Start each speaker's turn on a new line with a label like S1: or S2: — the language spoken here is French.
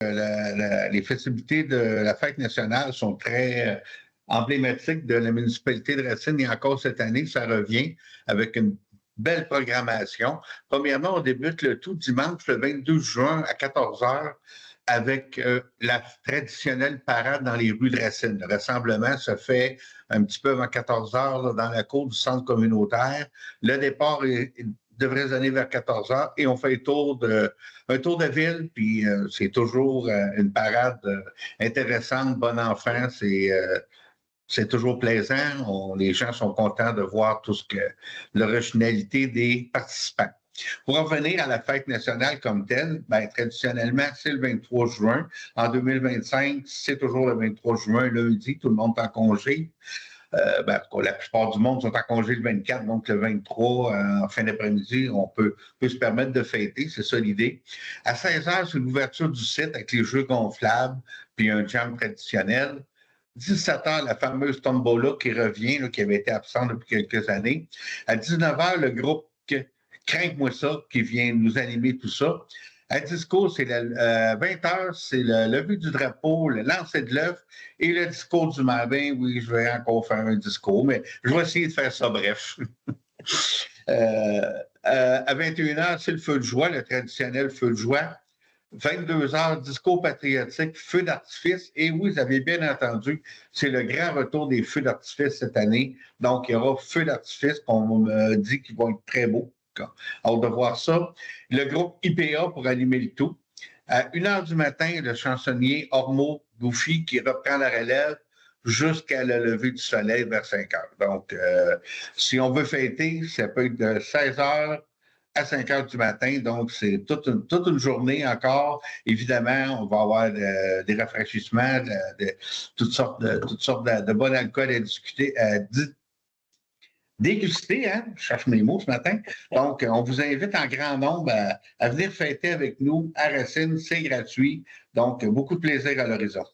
S1: les festivités de la fête nationale sont très emblématiques de la municipalité de Racine. Et encore cette année, ça revient avec une belle programmation. Premièrement, on débute le tout dimanche, le 22 juin à 14 heures, avec la traditionnelle parade dans les rues de Racine. Le rassemblement se fait un petit peu avant 14 heures là, dans la cour du centre communautaire. Le départ devrait se donner vers 14 heures et on fait un tour de ville, puis c'est toujours une parade intéressante, bon enfant, c'est toujours plaisant. Les gens sont contents de voir tout ce que l'originalité des participants. Pour revenir à la fête nationale comme telle, traditionnellement, c'est le 23 juin. En 2025, c'est toujours le 23 juin, lundi, tout le monde est en congé. La plupart du monde sont en congé le 24, donc le 23, en fin d'après-midi, on peut se permettre de fêter, c'est ça l'idée. À 16 heures, c'est l'ouverture du site avec les jeux gonflables, puis un jam traditionnel. 17 heures, la fameuse tombola qui revient, là, qui avait été absente depuis quelques années. À 19 heures, le groupe Crains-moi ça qui vient nous animer tout ça. À discours, c'est 20 heures, c'est le lever du drapeau, le lancer de l'œuf et le discours du matin. Oui, je vais encore faire un discours, mais je vais essayer de faire ça bref. À 21 heures, c'est le feu de joie, le traditionnel feu de joie. 22 heures, discours patriotique, feu d'artifice. Et oui, vous avez bien entendu, c'est le grand retour des feux d'artifice cette année. Donc, il y aura feu d'artifice qu'on me dit qu'ils vont être très beaux. Hâte de voir ça. Le groupe IPA pour animer le tout. À 1h du matin, le chansonnier Ormeau Goufy qui reprend la relève jusqu'à le lever du soleil vers 5 heures. Donc, si on veut fêter, ça peut être de 16 heures à 5 heures du matin. Donc, c'est toute une journée encore. Évidemment, on va avoir des rafraîchissements, toutes sortes de bon alcool à discuter, déguster, hein? Je cherche mes mots ce matin. Donc, on vous invite en grand nombre à venir fêter avec nous à Racine. C'est gratuit. Donc, beaucoup de plaisir à l'horizon.